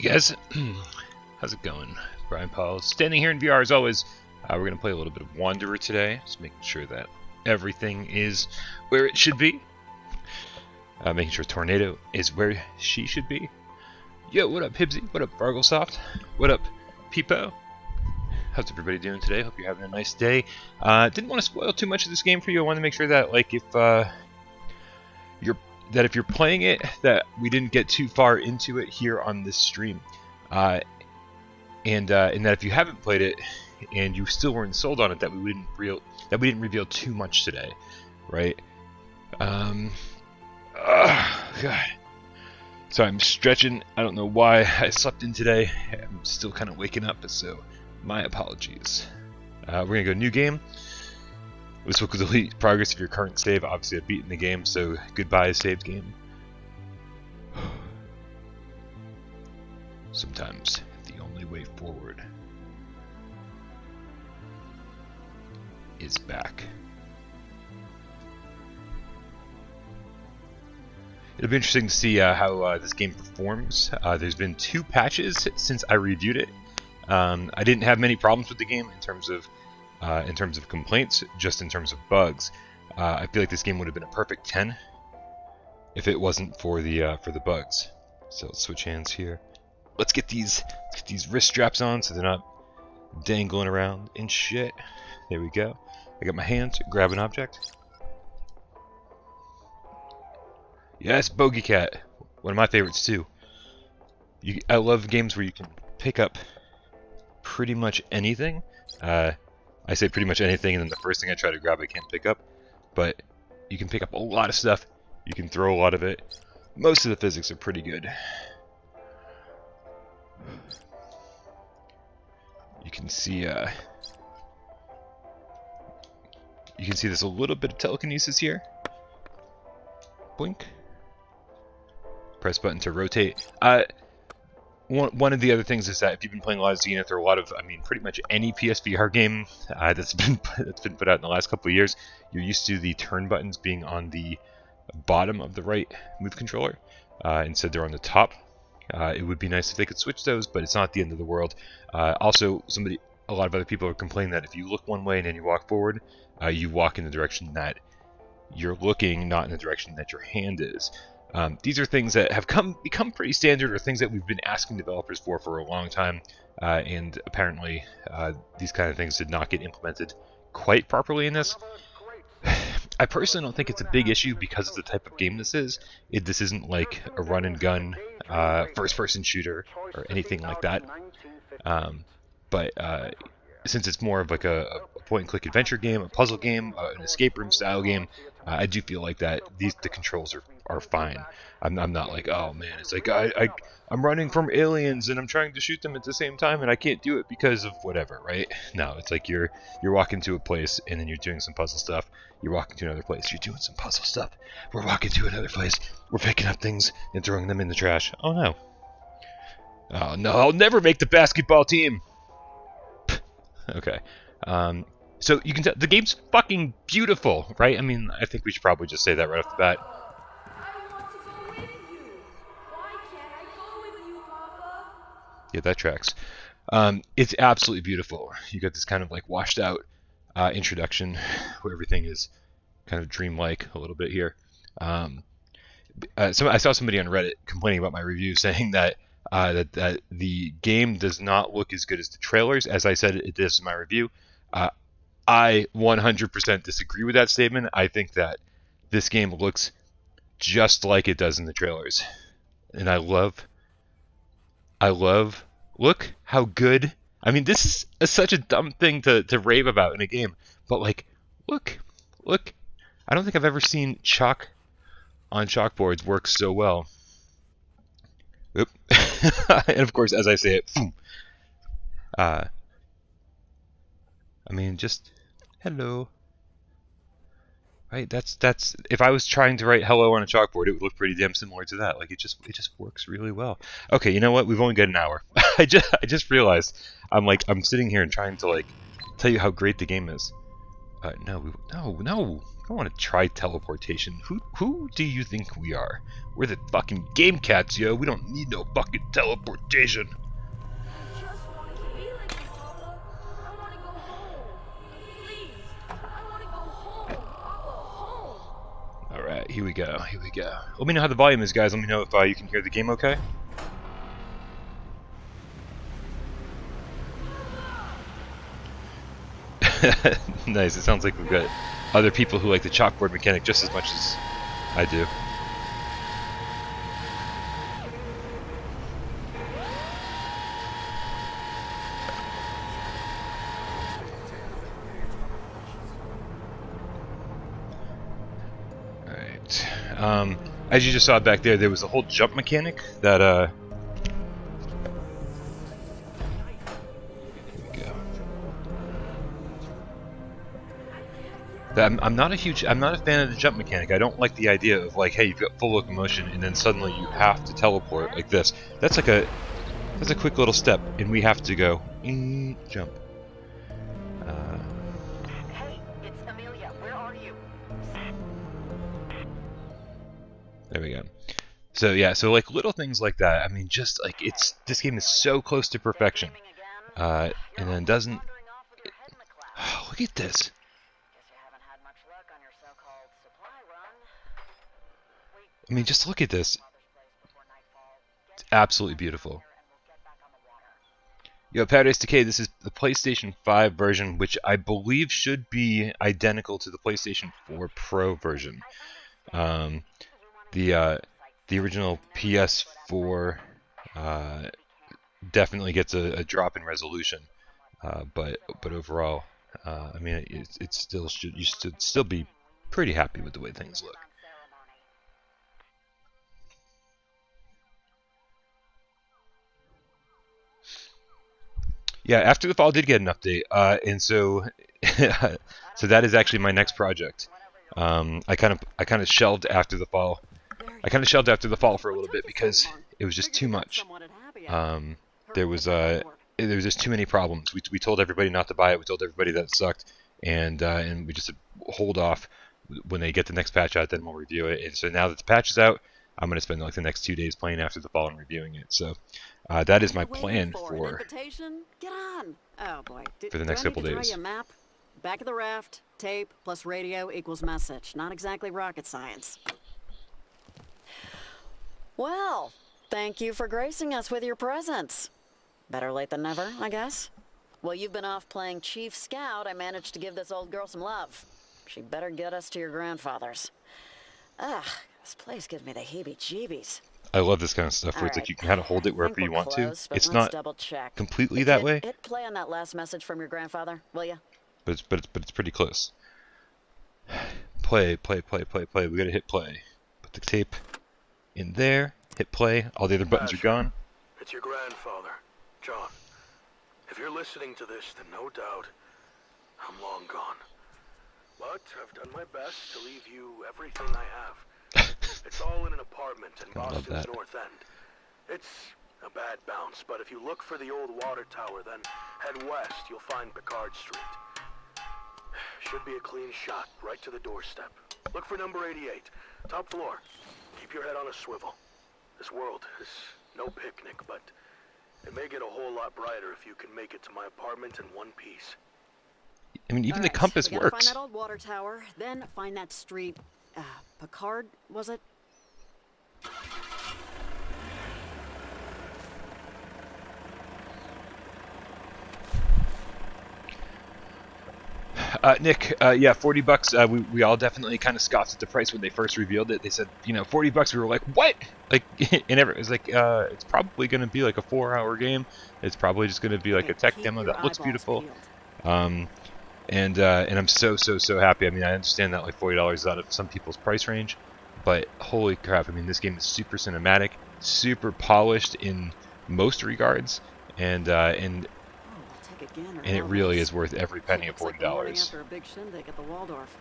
guys, how's it going? Brian Paul, standing here in VR as always. We're going to play a little bit of Wanderer today, just making sure that everything is where it should be. Making sure Tornado is where she should be. Yo, what up Hibsy? What up Barglesoft? What up Peepo? How's everybody doing today? Hope you're having a nice day. Didn't want to spoil too much of this game for you. I wanted to make sure that, like, if you're playing it, that we didn't get too far into it here on this stream, and that if you haven't played it and you still weren't sold on it, that we didn't reveal too much today, right? God. So I'm stretching. I don't know why I slept in today. I'm still kind of waking up, so my apologies. We're gonna go new game. This will delete progress of your current save. Obviously, I've beaten the game, so goodbye, saved game. Sometimes the only way forward is back. It'll be interesting to see how this game performs. There's been 2 patches since I reviewed it. I didn't have many problems with the game in terms of complaints, just in terms of bugs. I feel like this game would have been a perfect 10 if it wasn't for the bugs. So let's switch hands here. Let's get these wrist straps on so they're not dangling around and shit. There we go. I got my hand to grab an object. Yes, Bogey Cat. One of my favorites too. I love games where you can pick up pretty much anything. I say pretty much anything, and then the first thing I try to grab I can't pick up. But you can pick up a lot of stuff. You can throw a lot of it. Most of the physics are pretty good. You can see there's a little bit of telekinesis here. Blink. Press button to rotate. One of the other things is that if you've been playing a lot of Zenith or pretty much any PSVR game that's been put out in the last couple of years, you're used to the turn buttons being on the bottom of the right move controller. Instead, they're on the top. It would be nice if they could switch those, but it's not the end of the world. Also, a lot of other people are complaining that if you look one way and then you walk forward, you walk in the direction that you're looking, not in the direction that your hand is. These are things that have become pretty standard, or things that we've been asking developers for a long time, and apparently these kind of things did not get implemented quite properly in this. I personally don't think it's a big issue because of the type of game this is. This isn't like a run and gun first-person shooter or anything like that. But since it's more of like a point-and-click adventure game, a puzzle game, an escape room style game, I do feel like that the controls are fine. I'm not like, oh man, it's like I'm running from aliens and I'm trying to shoot them at the same time and I can't do it because of whatever, right? No, it's like you're walking to a place and then you're doing some puzzle stuff. You're walking to another place, you're doing some puzzle stuff. We're walking to another place, we're picking up things and throwing them in the trash. Oh no. Oh no, I'll never make the basketball team. Okay. So you can tell the game's fucking beautiful, right? I mean, I think we should probably just say that right off the bat. Yeah, that tracks. It's absolutely beautiful. You got this kind of like washed out introduction where everything is kind of dreamlike a little bit here. I saw somebody on Reddit complaining about my review, saying that that the game does not look as good as the trailers. As I said, it does in my review. I 100% disagree with that statement. I think that this game looks just like it does in the trailers. And I love, look how good. I mean, this is such a dumb thing to rave about in a game. But like, look. I don't think I've ever seen chalk on chalkboards work so well. Oop. And of course, as I say it, I mean, just hello. Right? That's if I was trying to write hello on a chalkboard, it would look pretty damn similar to that. Like it just works really well. Okay, you know what? We've only got an hour. I just realized I'm sitting here and trying to like tell you how great the game is. No, I want to try teleportation. Who do you think we are? We're the fucking game cats, yo. We don't need no fucking teleportation. I just want to be like you, Papa. I want to go home. Please. I want to go home. Papa, home. Alright, here we go. Here we go. Let me know how the volume is, guys. Let me know if you can hear the game okay. Nice. It sounds like we've got other people who like the chalkboard mechanic just as much as I do. Alright. As you just saw back there was a whole jump mechanic that I'm not a fan of the jump mechanic. I don't like the idea of like, hey, you've got full locomotion and then suddenly you have to teleport like this. That's a quick little step, and we have to go jump. Hey, it's Amelia. Where are you? There we go. So yeah, so like little things like that. I mean, just like this game is so close to perfection, and then doesn't. Oh, look at this. I mean, just look at this. It's absolutely beautiful. Yo, Paradise Decay, this is the PlayStation 5 version, which I believe should be identical to the PlayStation 4 Pro version. The original PS4 definitely gets a drop in resolution, but overall, I mean, you should still be pretty happy with the way things look. Yeah, After the Fall did get an update, and so so that is actually my next project. I kind of shelved After the Fall. I kind of shelved After the Fall for a little bit because it was just too much. There was just too many problems. We told everybody not to buy it. We told everybody that it sucked, and we just said, hold off. When they get the next patch out, then we'll review it. And so now that the patch is out, I'm going to spend like the next 2 days playing After the Fall and reviewing it. So that is my plan for Get on. Oh boy. For the next couple days. Try a map? Back of the raft, tape plus radio equals message. Not exactly rocket science. Well, thank you for gracing us with your presence. Better late than never, I guess. While you've been off playing Chief Scout, I managed to give this old girl some love. She better get us to your grandfather's. Ugh, this place gives me the heebie-jeebies. I love this kind of stuff where it's like you can kind of hold it wherever you want to. It's not completely that way. Hit play on that last message from your grandfather, will ya? But it's pretty close. Play. We gotta hit play. Put the tape in there. Hit play. All the other buttons are gone. It's your grandfather, John. If you're listening to this, then no doubt I'm long gone. But I've done my best to leave you everything I have. It's all in an apartment in Boston's North End. It's a bad bounce, but if you look for the old water tower, then head west, you'll find Picard Street. Should be a clean shot, right to the doorstep. Look for number 88, top floor. Keep your head on a swivel. This world is no picnic, but it may get a whole lot brighter if you can make it to my apartment in one piece. I mean, even the compass we works. Find that old water tower, then find that street. Picard, was it? Nick, yeah, $40. We all definitely kind of scoffed at the price when they first revealed it. They said, $40. We were like, what? Like, and it was like, it's probably going to be like a 4-hour game. It's probably just going to be like a tech demo that looks beautiful. And I'm so happy. I mean, I understand that like $40 is out of some people's price range, but holy crap! I mean, this game is super cinematic, super polished in most regards, and it really is worth every penny of $40. After a big shindig at the Waldorf.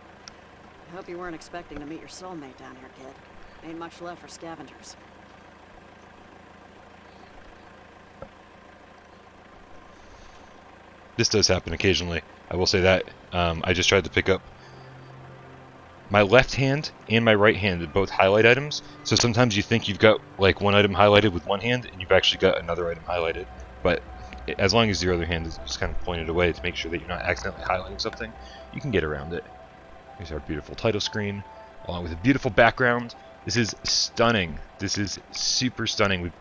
I hope you weren't expecting to meet your soulmate down here, kid. Ain't much left for scavengers. This does happen occasionally. I will say that. I just tried to pick up my left hand and my right hand both highlight items. So sometimes you think you've got like one item highlighted with one hand, and you've actually got another item highlighted. But as long as your other hand is just kind of pointed away to make sure that you're not accidentally highlighting something, you can get around it. Here's our beautiful title screen, along with a beautiful background. This is stunning. This is super stunning.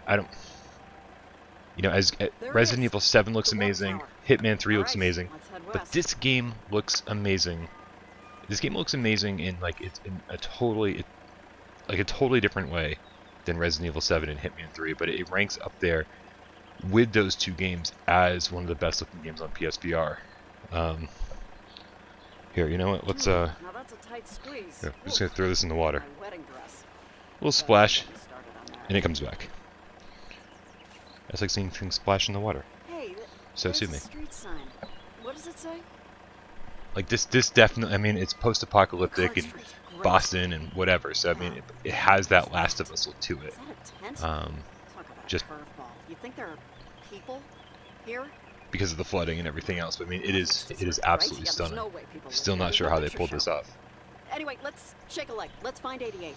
Resident Evil 7 looks amazing, Hitman 3 looks amazing, but this game looks amazing. This game looks amazing in it's in a totally different way than Resident Evil 7 and Hitman 3, but it ranks up there with those two games as one of the best looking games on PSVR. Here, you know what? Let's Now that's a tight squeeze. here, I'm just gonna throw this in the water. My wedding dress. A little splash, Get started on that. and it comes back. It's like seeing things splash in the water. Hey, So there's soothing. a street sign. What does it say? Like this definitely. I mean, it's post-apocalyptic Card and Street. Great. Boston and whatever. So I mean, it has that Last of Us look to it. Is that a tent? Um, Talk about just- a curveball. You think there are people here? because of the flooding and everything else. But I mean, it is Right? absolutely Yeah, there's stunning. no way people live Still there. not sure There's how no they picture pulled this show. off. Anyway, let's shake a leg. Let's find 88.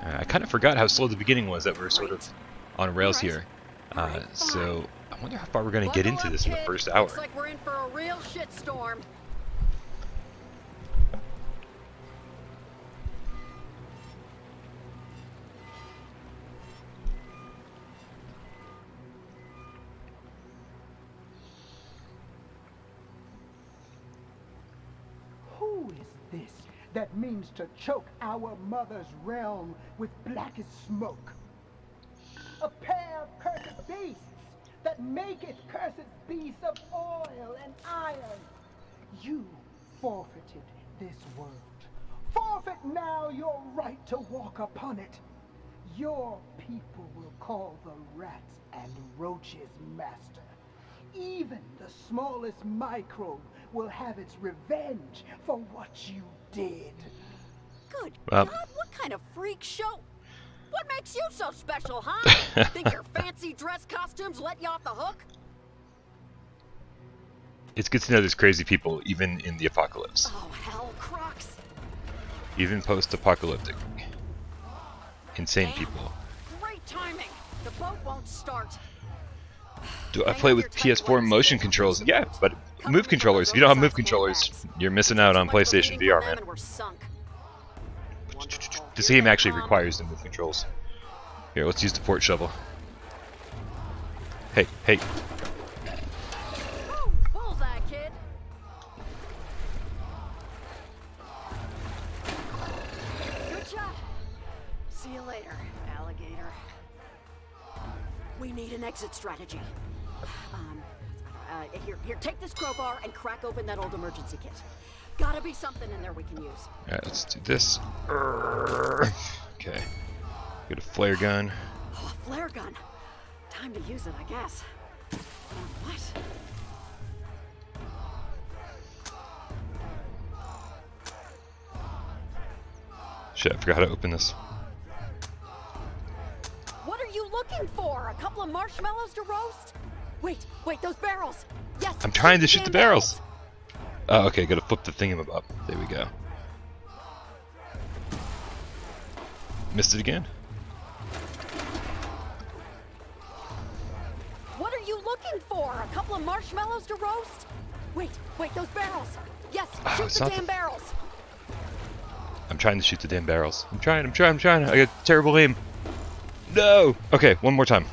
I kind of forgot how slow the beginning was. That we're sort of on rails Alright. here. Alright, So I wonder how far we're going to get Buckle into up, this in the kid. first hour. Looks like we're in for a real shitstorm. Who is this that means to choke our mother's realm with blackest smoke? A pair of cursed beasts that maketh cursed beasts of oil and iron. You forfeited this world. Forfeit now your right to walk upon it. Your people will call the rats and roaches master. Even the smallest microbe will have its revenge for what you did. Good Well- God, what kind of freak show? What makes you so special, huh? Think your fancy dress costumes let you off the hook? It's good to know there's crazy people even in the apocalypse, Oh, hell, Crocs. even post-apocalyptic. Insane Damn. people. Great timing. The boat won't start. Do I Hang play on with your tight PS4 legs, motion kid. controls? Yeah, but Cover move me controllers. from If you don't have those move controllers, handbags. you're missing out on Too much of a PlayStation meeting VR, for them man. and we're sunk. Wonderful. This Here game they actually come. requires the move controls. Here, let's use the port shovel. Hey, hey. Woo, bullseye, kid. Good job. See you later, alligator. We need an exit strategy. Here, take this crowbar and crack open that old emergency kit. Gotta be something in there we can use. Alright, let's do this. Okay. Get a flare gun. Oh, a flare gun. Time to use it, I guess. What? Shit, I forgot how to open this. What are you looking for? A couple of marshmallows to roast? Wait, those barrels. Yes. I'm trying to shoot damn the barrels. Oh, okay, gotta flip the thingamabob up. There we go. Missed it again? What are you looking for? A couple of marshmallows to roast? Wait, those barrels. Yes, Oh, shoot it's the not damn barrels. I'm trying to shoot the damn barrels. I'm trying. I got terrible aim. No! Okay, one more time.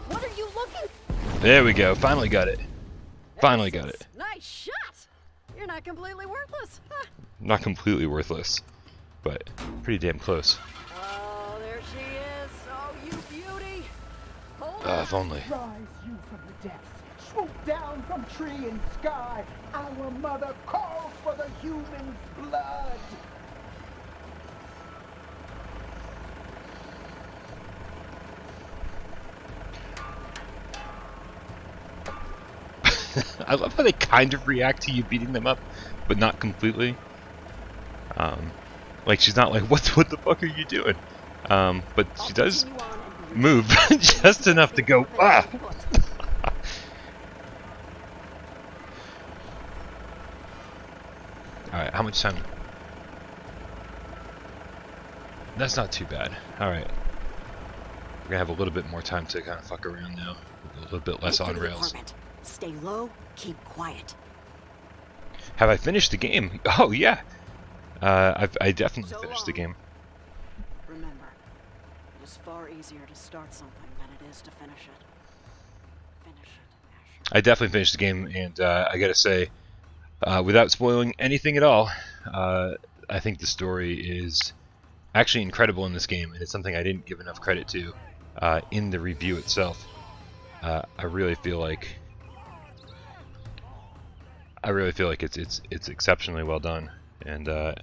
What are you looking? There we go. Finally got it. Finally got it. Nice shot. You're not completely worthless. Huh. Not completely worthless, but pretty damn close. Oh, there she is. Oh, you beauty. Hold If only. Rise you from the depths, swoop down from tree and sky. Our mother calls for the human's blood. I love how they kind of react to you beating them up, but not completely. Like she's not like, what the fuck are you doing? But she does. Continue on and be move just enough to go. Ah! Alright, how much time? That's not too bad. Alright. We're gonna have a little bit more time to kind of fuck around now. A little bit less on rails. Stay low, keep quiet. Have I finished the game? Oh, yeah! I definitely finished the game. Remember, it is far easier to start something than it is to finish it. Finish it, Asher. I definitely finished the game, and I gotta say, without spoiling anything at all, I think the story is actually incredible in this game, and it's something I didn't give enough credit to in the review itself. I really feel like it's exceptionally well done, and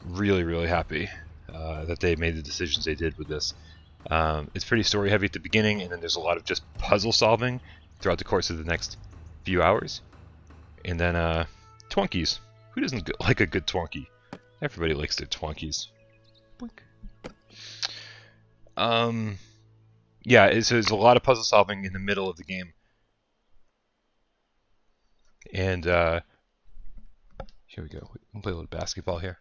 really happy that they made the decisions they did with this. It's pretty story heavy at the beginning, and then there's a lot of just puzzle solving throughout the course of the next few hours. And then twonkies. Who doesn't like a good twonky? Everybody likes their twonkies. Blink. Yeah, so there's a lot of puzzle solving in the middle of the game. And here we go. We'll play a little basketball here.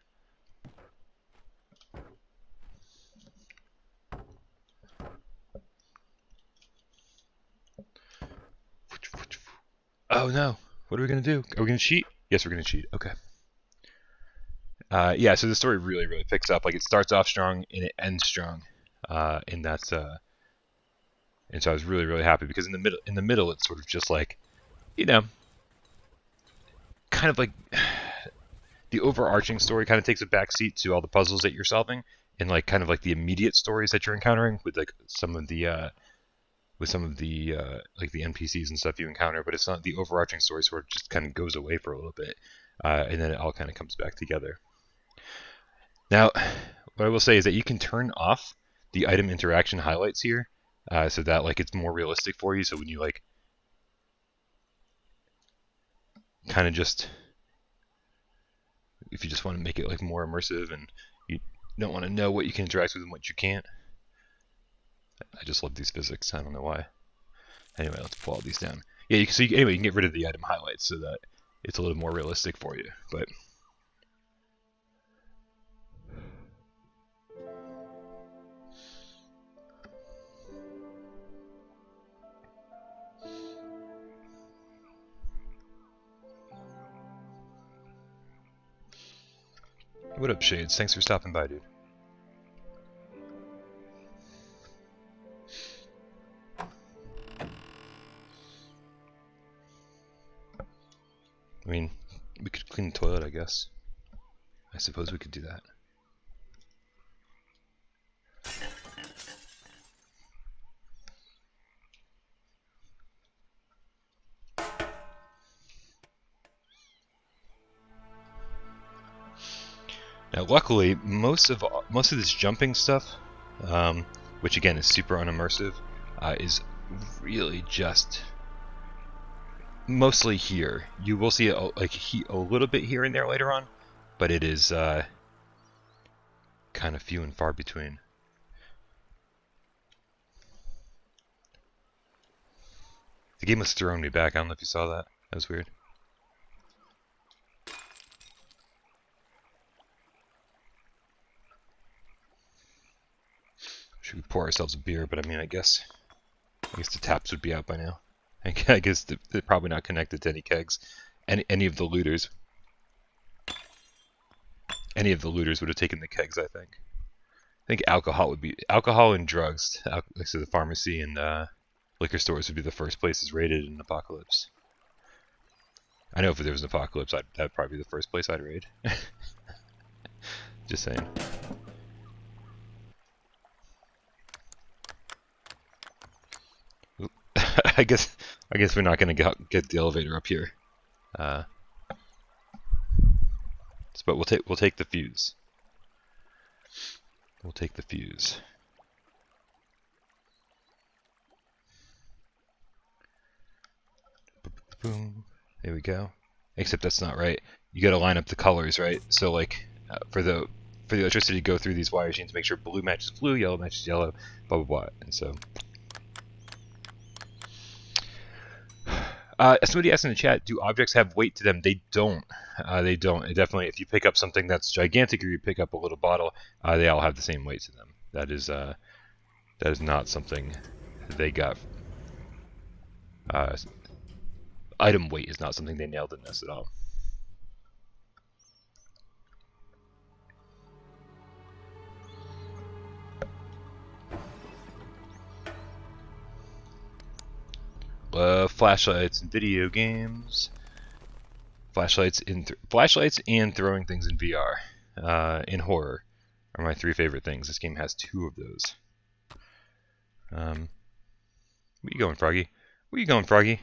Oh no. What are we going to do? Are we going to cheat? Yes, we're going to cheat. Okay. Yeah, so the story really picks up. Like, it starts off strong and it ends strong. And that's and so I was really happy, because in the middle it's sort of just like, you know, kind of like the overarching story kind of takes a backseat to all the puzzles that you're solving, and like kind of like the immediate stories that you're encountering with like some of the like the NPCs and stuff you encounter, but it's not, the overarching story sort of just kind of goes away for a little bit, and then it all kind of comes back together. Now, what I will say is that you can turn off the item interaction highlights here, so that like it's more realistic for you. So when you like kind of just, if you just want to make it like more immersive and you don't want to know what you can interact with and what you can't. I just love these physics. I don't know why. Anyway, let's pull all these down. Yeah, anyway, you can get rid of the item highlights so that it's a little more realistic for you. But what up, Shades? Thanks for stopping by, dude. I mean, we could clean the toilet, I guess. I suppose we could do that. Now, luckily, most of this jumping stuff, which again is super unimmersive, is really just mostly here. You will see a little bit here and there later on, but it is kind of few and far between. The game was throwing me back. I don't know if you saw that. That was weird. Should we pour ourselves a beer? But I mean, I guess the taps would be out by now. I guess they're probably not connected to any kegs. Any of the looters. Any of the looters would have taken the kegs, I think. I think alcohol and drugs. So the pharmacy and liquor stores would be the first places raided in an apocalypse. I know if there was an apocalypse, that'd probably be the first place I'd raid. Just saying. I guess we're not gonna get the elevator up here. But we'll take the fuse. We'll take the fuse. Boom. There we go. Except that's not right. You gotta line up the colors, right? So like for the for the electricity to go through these wires, you need to make sure blue matches blue, yellow matches yellow, blah blah blah. And so, somebody asked in the chat, do objects have weight to them? They don't. They don't. It definitely, if you pick up something that's gigantic, or you pick up a little bottle, they all have the same weight to them. That is not something they got. Item weight is not something they nailed in this at all. Flashlights in video games. Flashlights and throwing things in VR. In horror are my 3 favorite things. This game has 2 of those. Where you going, Froggy? Where you going, Froggy?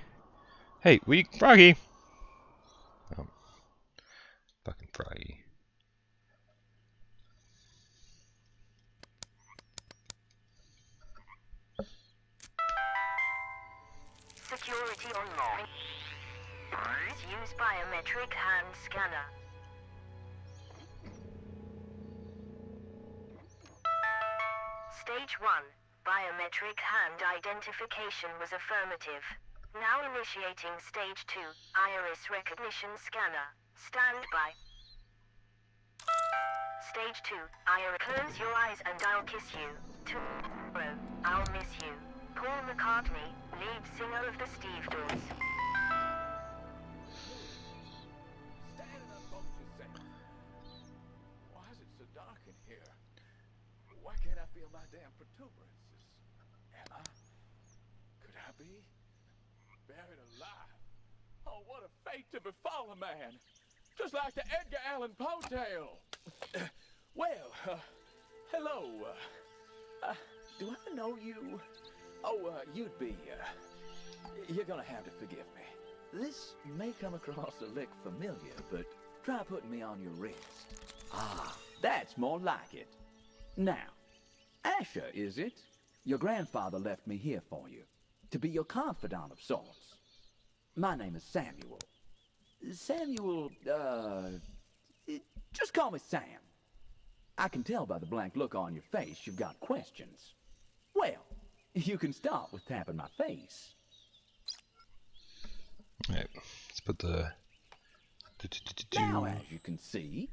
Hey, Froggy! Oh, fucking Froggy. Security unlocked. Use biometric hand scanner. Stage 1. Biometric hand identification was affirmative. Now initiating Stage 2. Iris recognition scanner. Stand by. Stage 2. Iris. Close your eyes and I'll kiss you. Tomorrow, I'll miss you. Paul McCartney, lead singer of the Steve Doors. Standing up on yourself. Why is it so dark in here? Why can't I feel my damn protuberances? Am I? Could I be? Buried alive? Oh, what a fate to befall a man! Just like the Edgar Allan Poe tale! Well, hello. Do I know you? Oh, you'd be, you're gonna have to forgive me. This may come across a lick familiar, but try putting me on your wrist. Ah, that's more like it. Now, Asher, is it? Your grandfather left me here for you, to be your confidant of sorts. My name is Samuel. Samuel, just call me Sam. I can tell by the blank look on your face you've got questions. Well, you can start with tapping my face. Alright, let's put the... Now, as you can see,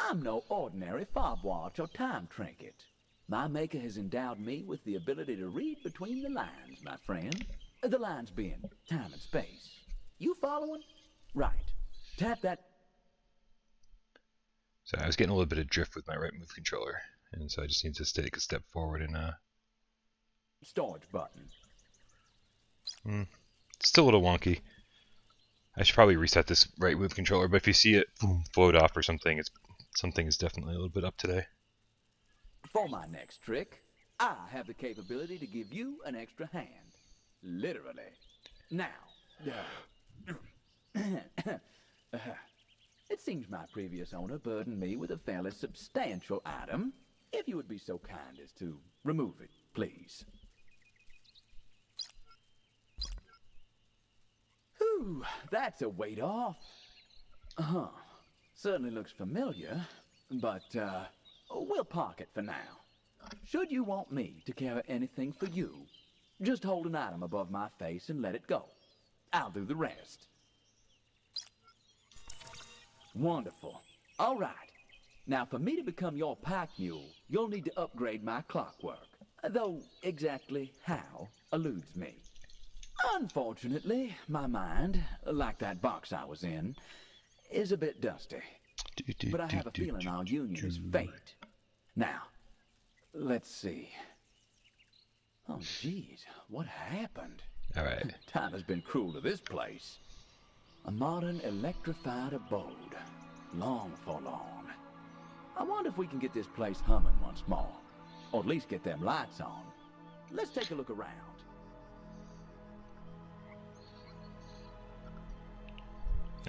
I'm no ordinary fob watch or time trinket. My maker has endowed me with the ability to read between the lines, my friend. The lines being time and space. You following? Right. Tap that... So I was getting a little bit of drift with my right move controller, and so I just need to take a step forward and storage button. It's still a little wonky. I should probably reset this right move controller, but if you see it float off or something, something is definitely a little bit up today. For my next trick, I have the capability to give you an extra hand. Literally. Now, it seems my previous owner burdened me with a fairly substantial item. If you would be so kind as to remove it, please. Whew, that's a weight off. Certainly looks familiar, but we'll park it for now. Should you want me to carry anything for you, just hold an item above my face and let it go. I'll do the rest. Wonderful. All right. Now, for me to become your pack mule, you'll need to upgrade my clockwork. Though exactly how eludes me. Unfortunately, my mind, like that box I was in, is a bit dusty. But I have a feeling our union is fate. Now, let's see. Oh, jeez, what happened? All right. Time has been cruel to this place. A modern electrified abode. Long forlorn. I wonder if we can get this place humming once more. Or at least get them lights on. Let's take a look around.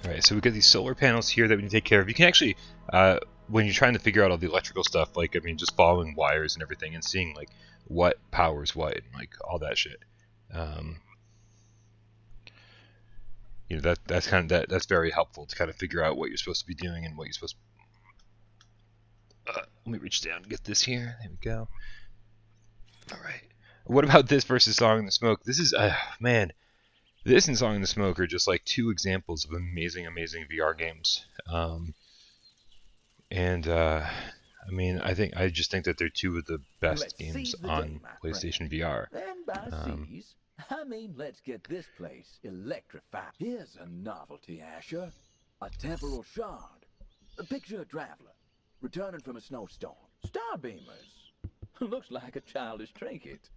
Alright, so we've got these solar panels here that we need to take care of. You can actually, when you're trying to figure out all the electrical stuff, like, I mean, just following wires and everything and seeing, like, what powers what, and, like, all that shit. You know, that's very helpful to kind of figure out what you're supposed to be doing and what you're supposed to... Let me reach down and get this here. There we go. Alright. What about this versus Song in the Smoke? This is, man, this and Song in the Smoke are just like two examples of amazing, amazing VR games. I mean, I just think that they're two of the best games on PlayStation VR. I mean, let's get this place electrified. Here's a novelty, Asher. A temporal shard. Picture a traveler returning from a snowstorm. Starbeamers. Looks like a childish trinket.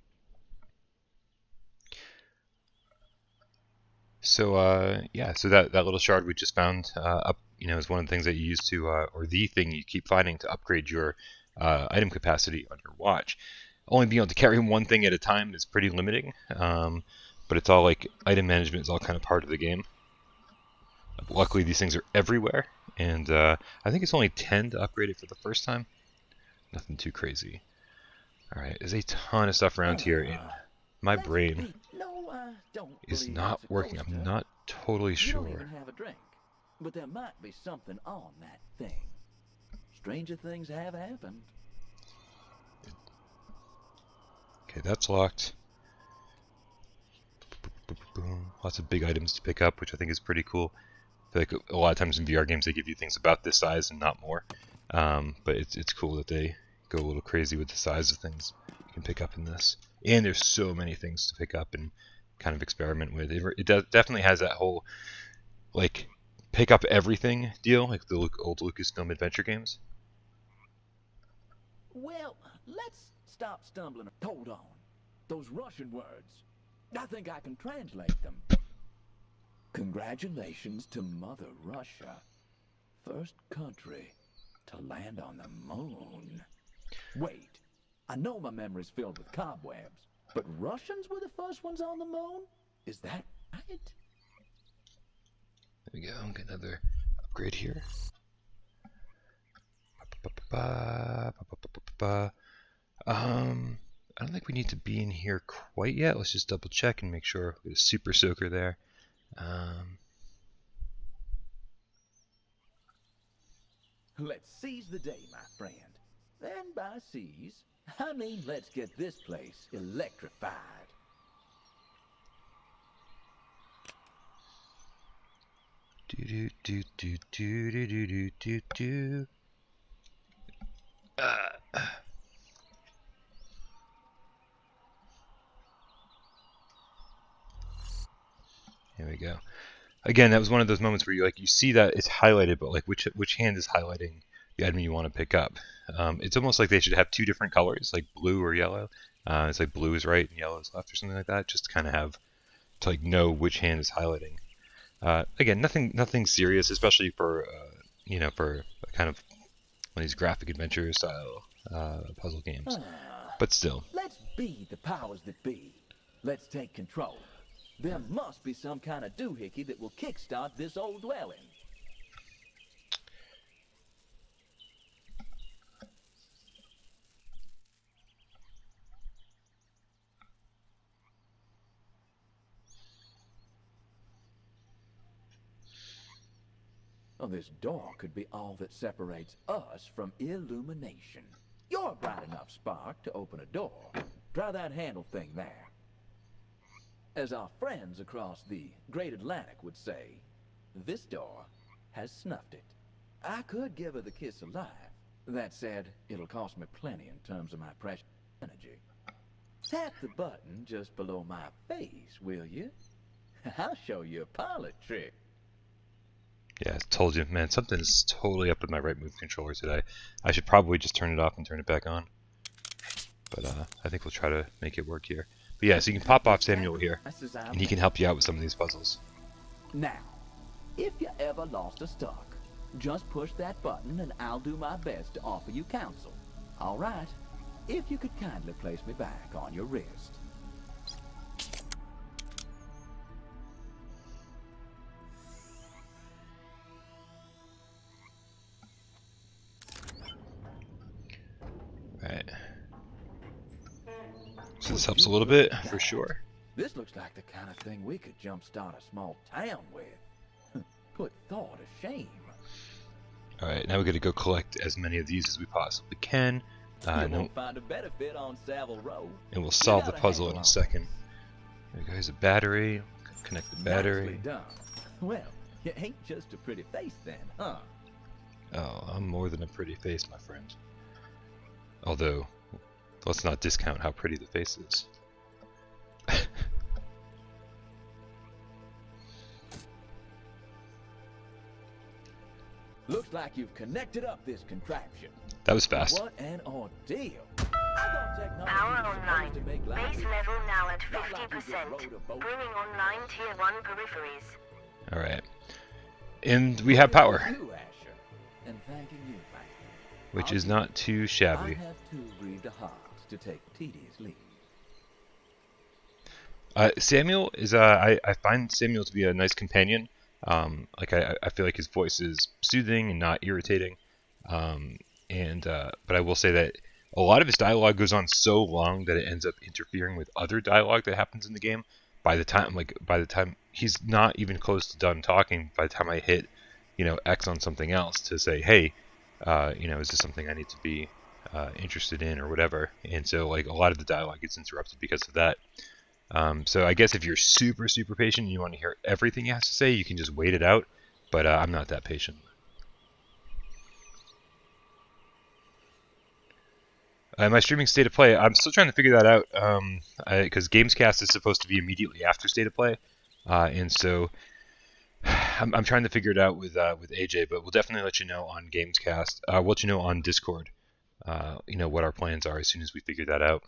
So, yeah, so that little shard we just found up, is one of the things that you use to, or the thing you keep finding to upgrade your item capacity on your watch. Only being able to carry one thing at a time is pretty limiting, but it's all like item management is all kind of part of the game. Luckily, these things are everywhere, and I think it's only 10 to upgrade it for the first time. Nothing too crazy. Alright, there's a ton of stuff around here, and my brain is not working. I'm not totally sure. You don't even have a drink, but there might be something on that thing. Stranger things have happened. Okay, that's locked. Lots of big items to pick up, which I think is pretty cool. I feel like a lot of times in VR games they give you things about this size and not more. But it's cool that they go a little crazy with the size of things you can pick up in this. And there's so many things to pick up and kind of experiment with. It definitely has that whole, like, pick up everything deal, like the old Lucasfilm adventure games. Well, let's stop stumbling. Hold on. Those Russian words. I think I can translate them. Congratulations to Mother Russia. First country to land on the moon. Wait, I know my memory's filled with cobwebs, but Russians were the first ones on the moon? Is that right? There we go, get another upgrade here. I don't think we need to be in here quite yet. Let's just double check and make sure. We have a super soaker there. Let's seize the day, my friend. And by seize, I mean let's get this place electrified. Do do do do do do do do do. Here we go. Again, that was one of those moments where you see that it's highlighted, but like which hand is highlighting the item you want to pick up. It's almost like they should have two different colors, like blue or yellow. It's like blue is right and yellow is left or something like that, just to kind of have to like know which hand is highlighting. Again, nothing serious, especially for for kind of one of these graphic adventure style puzzle games. But still. Let's be the powers that be. Let's take control. There must be some kind of doohickey that will kickstart this old dwelling. Oh, this door could be all that separates us from illumination. You're a bright enough spark to open a door. Try that handle thing there. As our friends across the Great Atlantic would say, this door has snuffed it. I could give her the kiss of life. That said, it'll cost me plenty in terms of my precious energy. Tap the button just below my face, will you? I'll show you a parlor trick. Yeah, I told you, man, something's totally up with my right move controller today. I should probably just turn it off and turn it back on. But I think we'll try to make it work here. But yeah, so you can pop off Samuel here, and he can help you out with some of these puzzles. Now, if you ever lost a stock, just push that button and I'll do my best to offer you counsel. All right, if you could kindly place me back on your wrist. Right. So this helps a little bit, for sure. This looks like the kind of thing we could jumpstart a small town with. Put thought to shame. Alright, now we gotta go collect as many of these as we possibly can. You And won't find a better fit on Savile Row. we'll solve the got a puzzle in handle a on second. There goes a battery. Connect the battery. Nicely done. Well, you ain't just a pretty face then, huh? Oh, I'm more than a pretty face, my friend. Although, let's not discount how pretty the face is. Looks like you've connected up this contraption. That was fast. What an ordeal. I thought technology Power was online. supposed to make life Base easier. level now at Not like you just 50%. rode a boat. Bringing online Tier 1 peripheries. Alright. And we have power, Thanking you, Asher, and thanking you, Mike. which I'll is do not too I shabby. have too grieved a heart to take tedious leave. Samuel is I find Samuel to be a nice companion. Like I feel like his voice is soothing and not irritating. But I will say that a lot of his dialogue goes on so long that it ends up interfering with other dialogue that happens in the game. By the time he's not even close to done talking, by the time I hit, X on something else to say, hey, is this something I need to be interested in or whatever? And so like a lot of the dialogue gets interrupted because of that. So I guess if you're super, super patient and you want to hear everything he has to say, you can just wait it out, but I'm not that patient. My streaming state of play, I'm still trying to figure that out, because Gamescast is supposed to be immediately after state of play, and so I'm trying to figure it out with AJ, but we'll definitely let you know on Gamescast. We'll let you know on Discord, what our plans are as soon as we figure that out.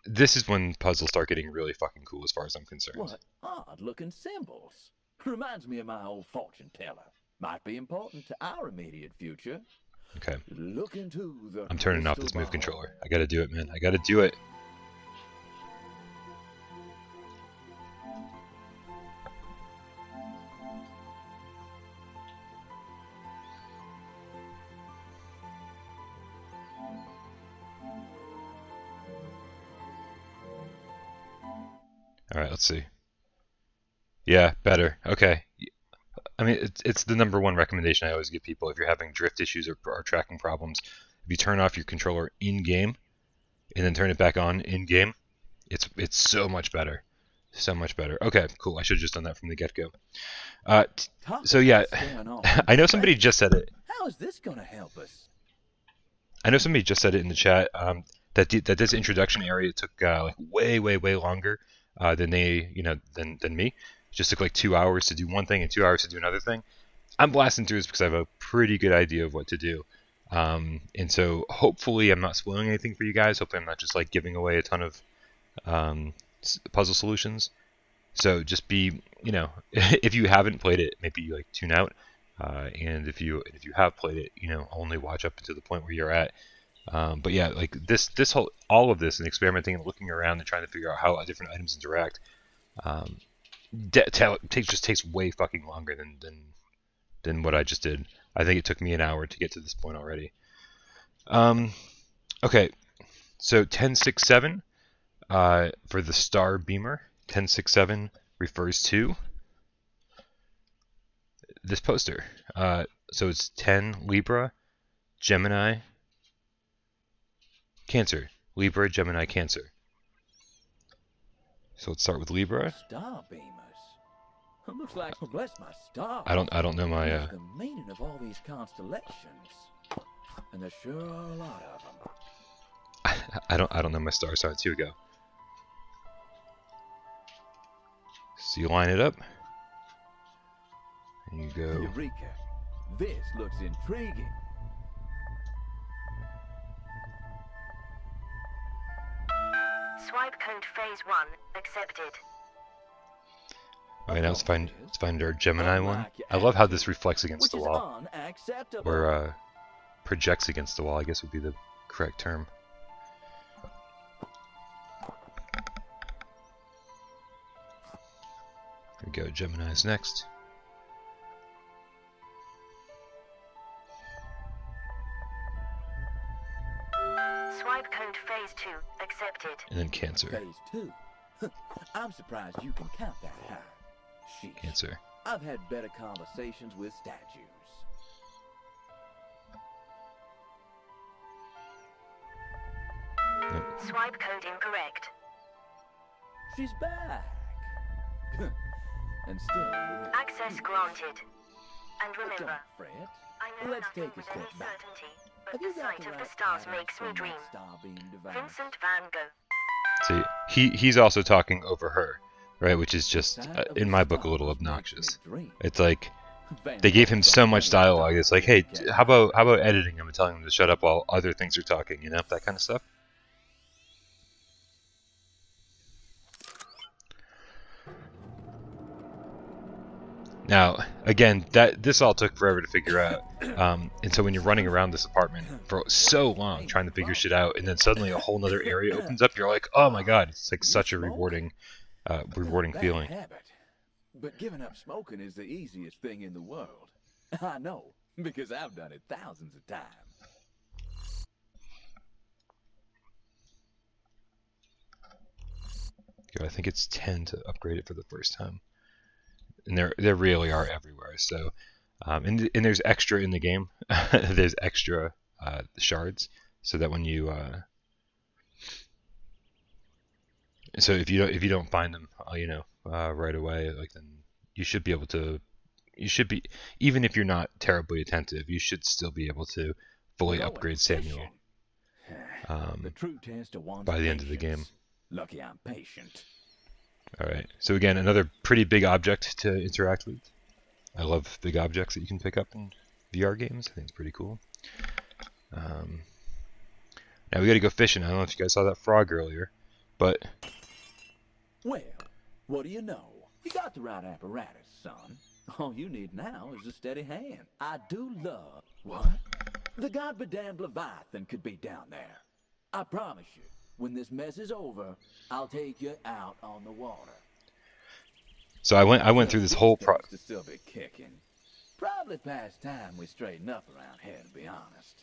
This is when puzzles start getting really fucking cool as far as I'm concerned. What odd-looking symbols. Reminds me of my old fortune teller. Might be important to our immediate future. Okay. Look into the I'm turning off this crystal move ball. controller. I gotta do it, man. I gotta do it. Alright, let's see. Yeah, better. Okay. I mean, it's the number one recommendation I always give people if you're having drift issues or tracking problems. If you turn off your controller in-game and then turn it back on in-game, it's so much better. So much better. Okay, cool. I should have just done that from the get-go. So yeah, I know somebody just said it. How is this going to help us? I know somebody just said it in the chat that this introduction area took like way longer than than me. It just took like 2 hours to do one thing and 2 hours to do another thing. I'm blasting through this because I have a pretty good idea of what to do. And so hopefully I'm not spoiling anything for you guys. Hopefully I'm not just like giving away a ton of puzzle solutions. So just be, if you haven't played it, maybe like tune out. And if you have played it, only watch up to the point where you're at. But yeah, like all of this and experimenting and looking around and trying to figure out how different items interact, just takes way fucking longer than what I just did. I think it took me an hour to get to this point already. Okay, so 1067 for the star beamer. 1067 refers to this poster. So it's 10 Libra, Gemini, Cancer. Libra, Gemini, Cancer. So let's start with Libra. Star beamers. Looks like, bless my stars. I don't know my The meaning of all these constellations, and there sure are a lot of them. I don't know my star signs. Here we go. So you line it up, and you go. Eureka! This looks intriguing. Swipe code phase 1 accepted. Alright, now let's find our Gemini one. I love how this reflects against Which the is wall, unacceptable. or projects against the wall, I guess would be the correct term. Here we go, Gemini's next. Swipe code phase 2 accepted. And then Cancer. Phase 2. I'm surprised you can count that high. Sheesh. Cancer. I've had better conversations with statues. Swipe code incorrect. She's back. And still, Access granted. And don't remember, fret. I know Let's nothing take a with step any back. certainty, but Have the you got sight the of the right stars pattern makes me from dream. that star being devoured? Vincent Van Gogh. See, he's also talking over her, right? Which is just, in my book, a little obnoxious. It's like, they gave him so much dialogue. It's like, hey, how about editing him and telling him to shut up while other things are talking, you know, that kind of stuff. Now, again, this all took forever to figure out, and so when you're running around this apartment for so long trying to figure shit out, and then suddenly a whole nother area opens up, you're like, oh my god, it's like such a rewarding feeling. Habit. But giving up smoking is the easiest thing in the world. I know, because I've done it thousands of times. I think it's 10 to upgrade it for the first time. And there really are everywhere. So, and there's extra in the game. There's extra shards, so that when you so if you don't find them, right away, like, then you should be able to. You should be, even if you're not terribly attentive, you should still be able to fully upgrade Samuel The true test of one's by the end of the game. patience. Lucky I'm patient. Alright, so again, another pretty big object to interact with. I love big objects that you can pick up in VR games. I think it's pretty cool. Now we gotta go fishing. I don't know if you guys saw that frog earlier, but... Well, what do you know? You got the right apparatus, son. All you need now is a steady hand. I do love... What? The god-damned Leviathan could be down there. I promise you, when this mess is over, I'll take you out on the water. So I went through this whole to still be kicking. Probably past time we straighten up around here, to be honest.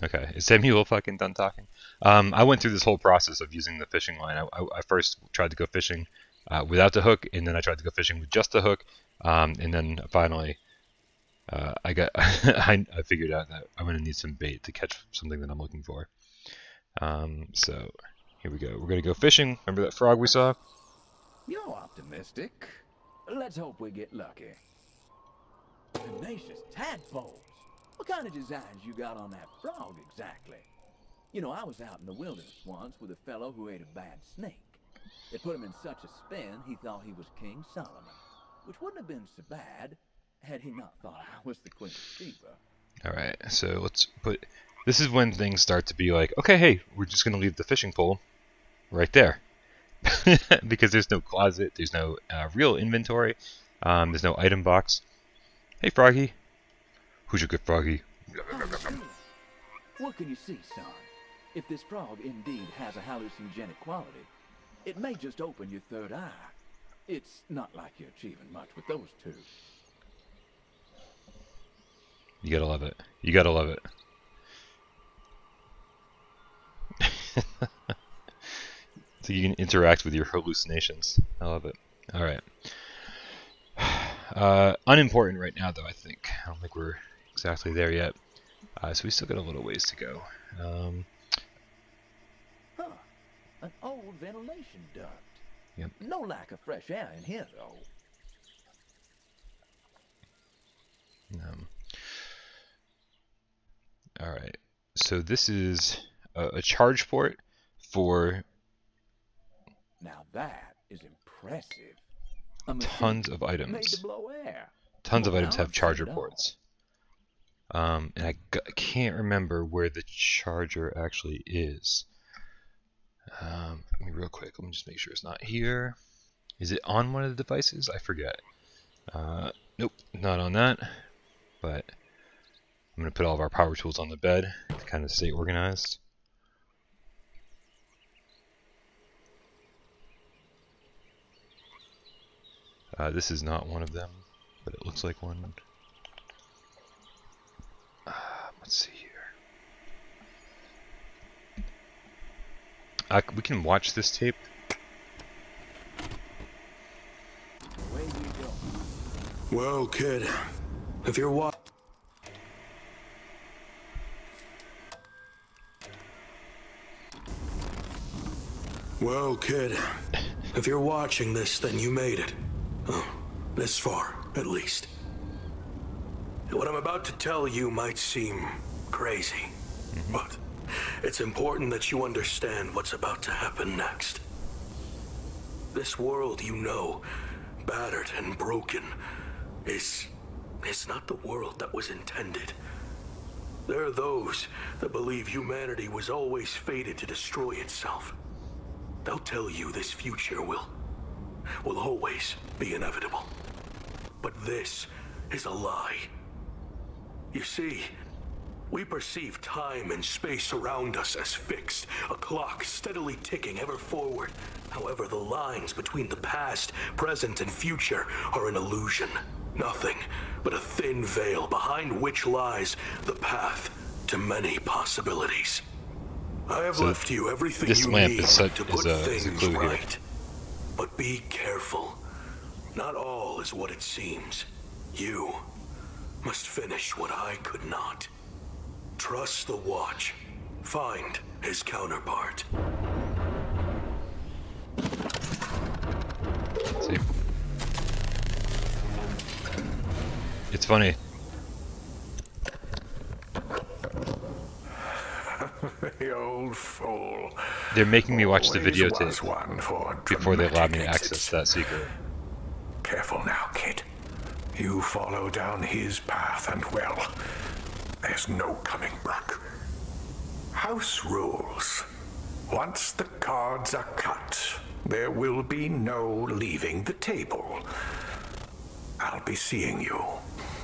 Okay, is Samuel fucking done talking? I went through this whole process of using the fishing line. I first tried to go fishing without the hook, and then I tried to go fishing with just the hook, and then finally I figured out that I'm going to need some bait to catch something that I'm looking for. So here we go. We're going to go fishing. Remember that frog we saw? You're optimistic. Let's hope we get lucky. Tenacious tadpoles. What kind of designs you got on that frog exactly? You know, I was out in the wilderness once with a fellow who ate a bad snake. It put him in such a spin he thought he was King Solomon, which wouldn't have been so bad had he not thought I was the Queen of Sheba. Alright, so let's put... This is when things start to be like, okay, hey, we're just going to leave the fishing pole right there. Because there's no closet, there's no real inventory, there's no item box. Hey, Froggy. Who's your good Froggy? What can you see, son? If this frog indeed has a hallucinogenic quality, it may just open your third eye. It's not like you're achieving much with those two. You gotta love it. You gotta love it. So you can interact with your hallucinations. I love it. Alright. Unimportant right now, though, I think. I don't think we're exactly there yet. So we still got a little ways to go. An old ventilation duct. Yep. No lack of fresh air in here, though. Alright. So this is a charge port for... Now that is impressive. Tons of Made items. to blow air. Tons of Well, items now have I've charger seen it all. ports. And I can't remember where the charger actually is. Let me real quick. Let me just make sure it's not here. Is it on one of the devices? I forget. Nope, not on that. But I'm going to put all of our power tools on the bed to kind of stay organized. This is not one of them, but it looks like one. Let's see here. We can watch this tape. Away we go. Well, kid, if you're watching this, then you made it. Oh, this far, at least. What I'm about to tell you might seem crazy, but it's important that you understand what's about to happen next. This world you know, battered and broken, is not the world that was intended. There are those that believe humanity was always fated to destroy itself. They'll tell you this future will always be inevitable. But this is a lie. You see, we perceive time and space around us as fixed, a clock steadily ticking ever forward. However, the lines between the past, present, and future are an illusion. Nothing but a thin veil behind which lies the path to many possibilities. I have left you everything you need to put things right. But be careful. Not all is what it seems. You must finish what I could not. Trust the watch. Find his counterpart. See. It's funny. The old fool. They're making me watch the Always videotape was one for before they allow me to dramatic access exits. that secret. Careful now, kid. You follow down his path and, well, there's no coming back. House rules. Once the cards are cut, there will be no leaving the table. I'll be seeing you.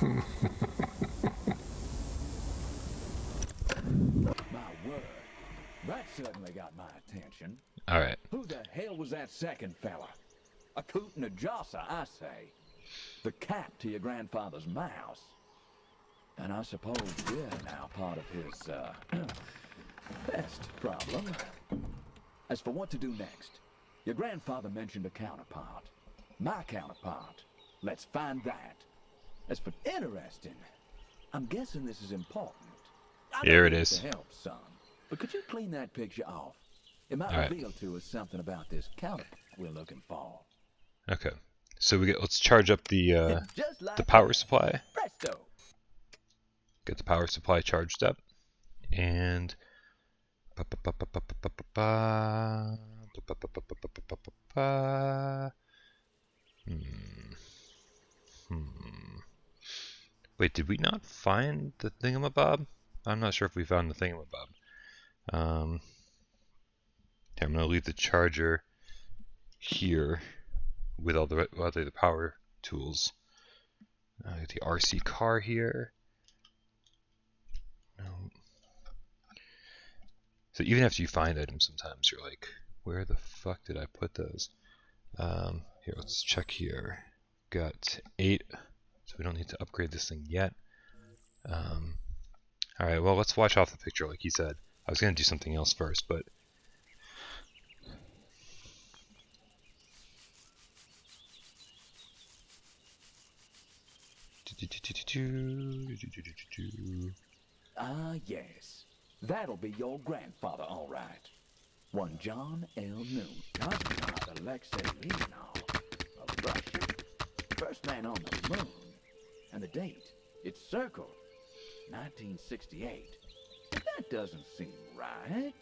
My word, that certainly got my attention. Alright. Who the hell was that second fella? A coot and a josser, I say. The cat to your grandfather's mouse. And I suppose we're now part of his, pest problem. As for what to do next, your grandfather mentioned a counterpart. My counterpart. Let's find that. As for interesting, I'm guessing this is important. Here it is. To help, son. But could you clean that picture off? It might All right. reveal to us something about this counterpart we're looking for. Okay. So let's charge up the Just like power that. supply. Presto. Get the power supply charged up, and Wait, did we not find the thingamabob? I'm not sure if we found the thingamabob. Okay, I'm gonna leave the charger here with all the power tools. Get the RC car here. No. So even after you find items, sometimes you're like, where the fuck did I put those? Here, let's check here. Got 8, so we don't need to upgrade this thing yet. Alright, well, let's watch off the picture like he said. I was going to do something else first, but... Ah, yes. That'll be your grandfather, all right. One John L. Noon, cosmonaut Alexei Leonov of Russia. First man on the moon. And the date, it's circled. 1968. That doesn't seem right.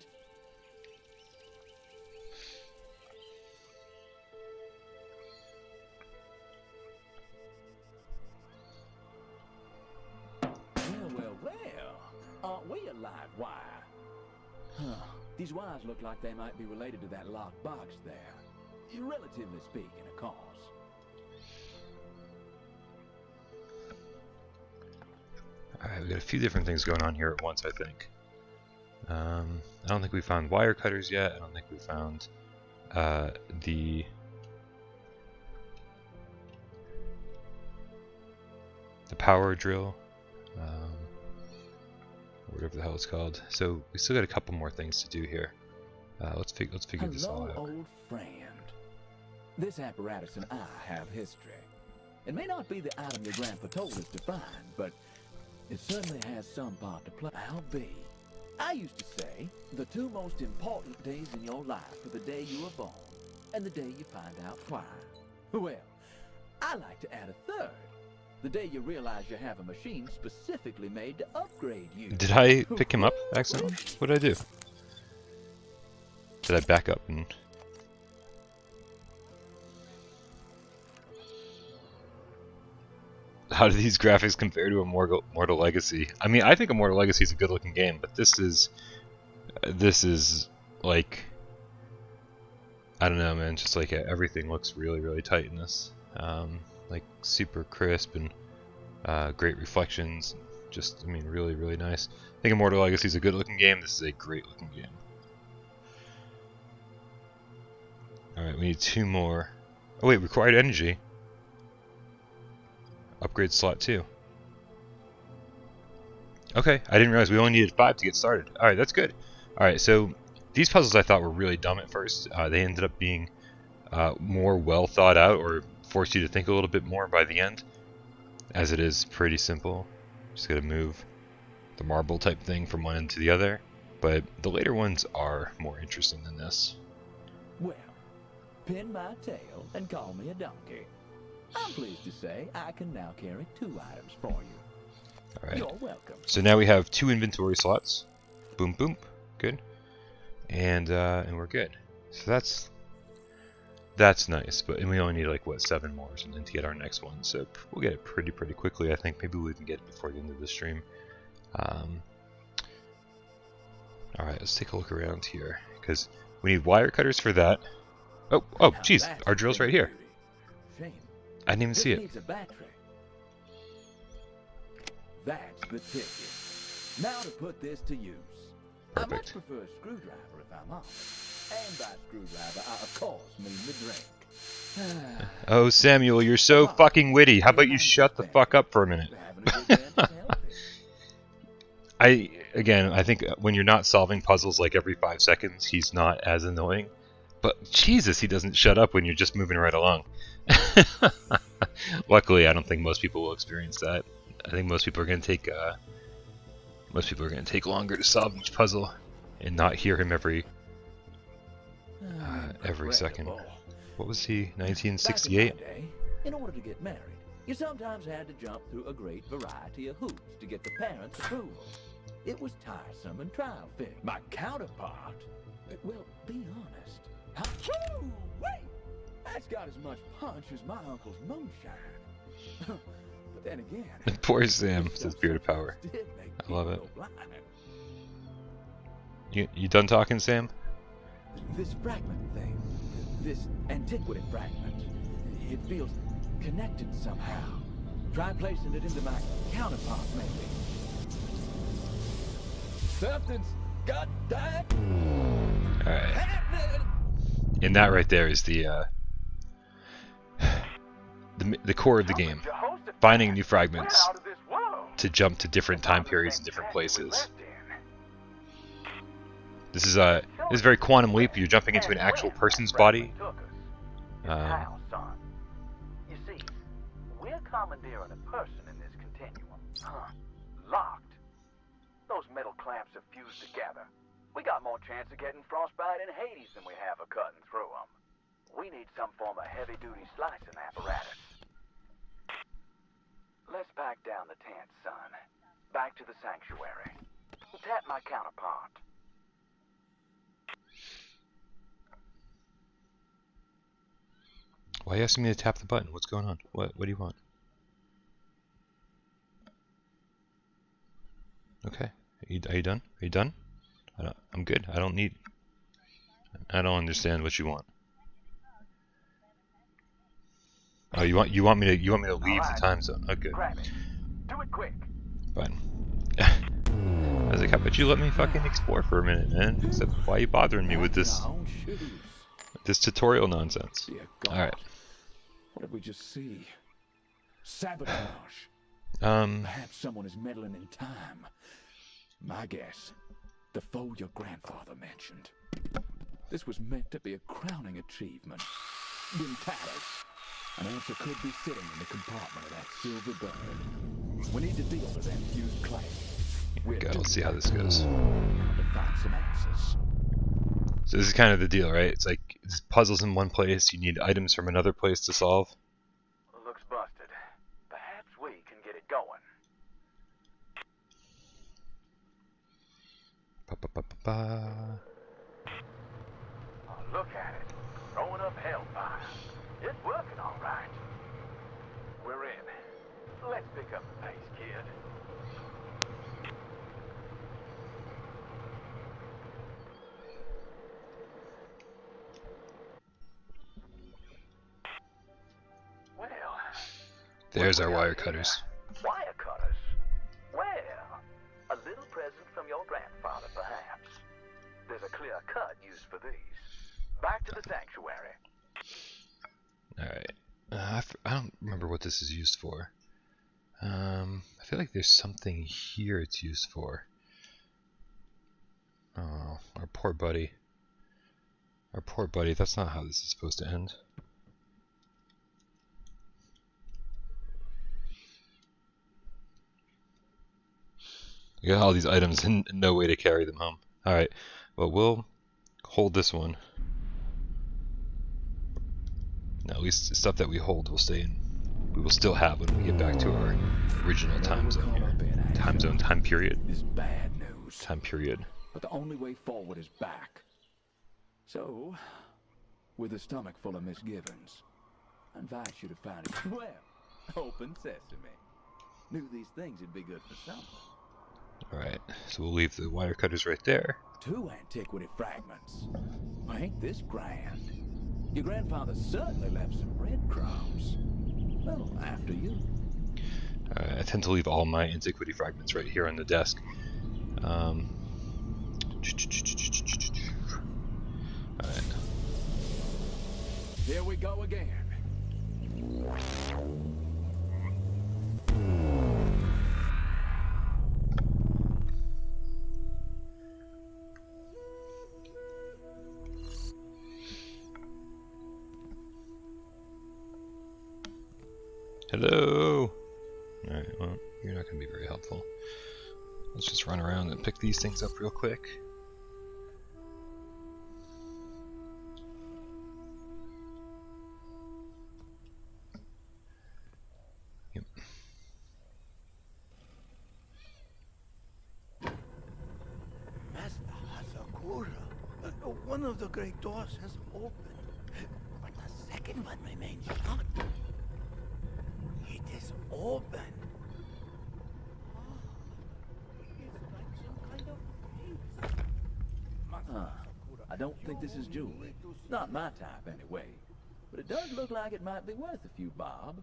Well. Aren't we a live wire? Huh. These wires look like they might be related to that locked box there. Relatively speaking, of course. Alright, we got a few different things going on here at once, I think. I don't think we found wire cutters yet. I don't think we found the power drill, whatever the hell it's called. So we still got a couple more things to do here. Let's figure this all Hello, out. old friend. This apparatus and I have history. It may not be the item your grandpa told us to find, but it certainly has some part to play. I'll be. I used to say the two most important days in your life are the day you were born and the day you find out why. Well, I like to add a third. The day you realize you have a machine specifically made to upgrade you. Did I pick him up accidentally? What did I do? Did I back up and... How do these graphics compare to Immortal Legacy? I mean, I think Immortal Legacy is a good-looking game, but this is like, I don't know, man. Just like everything looks really, really tight in this. Like super crisp and great reflections. Just, I mean, really, really nice. I think Immortal Legacy is a good-looking game. This is a great-looking game. All right, we need 2 more. Oh wait, required energy. Upgrade slot 2. Okay, I didn't realize we only needed 5 to get started. Alright, that's good. Alright, so these puzzles I thought were really dumb at first. They ended up being more well thought out, or forced you to think a little bit more by the end. As it is pretty simple. Just gotta move the marble type thing from one end to the other. But the later ones are more interesting than this. Well, pin my tail and call me a donkey. I'm pleased to say I can now carry 2 items for you. Alright. You're welcome. So now we have 2 inventory slots. Boom, boom. Good. And we're good. So that's nice. But and we only need like what, 7 more or something to get our next one. So we'll get it pretty quickly. I think maybe we can get it before the end of the stream. Alright, let's take a look around here because we need wire cutters for that. Oh, jeez, our drill's right here. Shame. I didn't even see it. Needs a battery. That's the ticket. Now to put this to use. I much Perfect. prefer a screwdriver if I'm honest. And by screwdriver, I of course mean the drink. Oh, Samuel, you're so fucking witty. How about you shut the fuck up for a minute? I think when you're not solving puzzles like every 5 seconds, he's not as annoying. But Jesus, he doesn't shut up when you're just moving right along. Luckily, I don't think most people will experience that. I think most people are going to take longer to solve each puzzle and not hear him every second. What was he? 1968? Back in my day, in order to get married, you sometimes had to jump through a great variety of hoops to get the parents' approval. It was tiresome and trial-fit. My counterpart, well, be honest. Wait! That's got as much punch as my uncle's moonshine. But then again, Poor Sam, says Bearded Power. I love it. You done talking, Sam? This fragment thing, this antiquity fragment, it feels connected somehow. Try placing it into my counterpart, maybe. Something's got that. Alright. Happening. And that right there is the core of the game. Finding new fragments to jump to different time periods and different places. This is very Quantum Leap. You're jumping into an actual person's body. You see, we're commandeering a person in this continuum. Locked. Those metal clamps have fused together. We got more chance of getting frostbite in Hades than we have of cutting through them. We need some form of heavy-duty slicing apparatus. Let's back down the tent, son. Back to the sanctuary. Tap my counterpart. Why are you asking me to tap the button? What's going on? What do you want? Okay. Are you done? Are you done? I'm good. I don't understand what you want. Oh, you want me to leave the time zone? Oh, good. Do it quick. Fine. I was like, how about you let me fucking explore for a minute, man? Except why are you bothering me with this tutorial nonsense? Alright. What did we just see? Sabotage. Perhaps someone is meddling in time. My guess, the foe your grandfather mentioned. This was meant to be a crowning achievement. In tatters. An answer could be sitting in the compartment of that silver bird. We need to deal with them fused claims. Here we go. Let's see how this goes. To find some answers. So this is kind of the deal, right? It's like it's puzzles in one place. You need items from another place to solve. Looks busted. Perhaps we can get it going. Ba, ba, ba, ba, ba. Oh, look at it. Throwing up hellfire. It's working all right. We're in. Let's pick up the pace, kid. Well, There's what our we got wire here? cutters. Wire cutters? Well, a little present from your grandfather, perhaps. There's a clear cut used for these. Back to the sanctuary. Alright. I don't remember what this is used for. I feel like there's something here it's used for. Oh, our poor buddy. Our poor buddy. That's not how this is supposed to end. We got all these items and no way to carry them home. Alright, well, we'll hold this one. Now, at least stuff that we hold will stay in. We will still have when we get back to our original time zone here. Time zone, time period. Is bad news. Time period. But the only way forward is back. So, with a stomach full of misgivings, I invite you to find it. Well, open sesame. Knew these things would be good for something. Alright, so we'll leave the wire cutters right there. 2 antiquity fragments. Well, ain't this grand? Your grandfather certainly left some breadcrumbs. Well, after you. I tend to leave all my antiquity fragments right here on the desk. Alright. Here we go again. Hello! Alright, well, you're not going to be very helpful. Let's just run around and pick these things up real quick. Yep. Master Hasakura, one of the great doors has opened, but the second one remains shut. It is open. I don't think this is jewelry. Not my type, anyway. But it does look like it might be worth a few bob.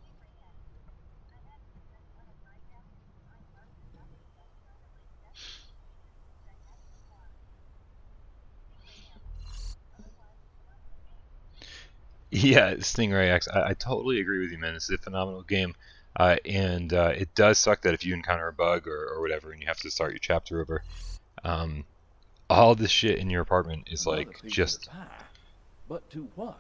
Yeah, Stingray X, I totally agree with you, man. This is a phenomenal game. And it does suck that if you encounter a bug or whatever and you have to start your chapter over, all this shit in your apartment is Another like piece of just... the pie. But to what?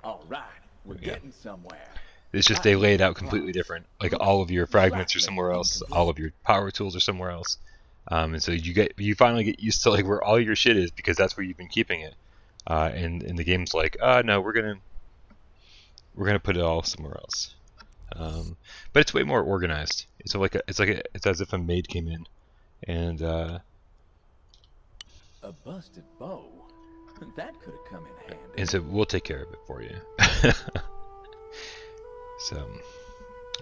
All right, we're Yeah. getting somewhere. It's just they lay it out completely different. Like all of your fragments are somewhere else, all of your power tools are somewhere else. And so you finally get used to like where all your shit is because that's where you've been keeping it. And the game's like, no, we're gonna put it all somewhere else. But it's way more organized. It's as if a maid came in, and A busted bow? That could have come in handy. and so we'll take care of it for you. So,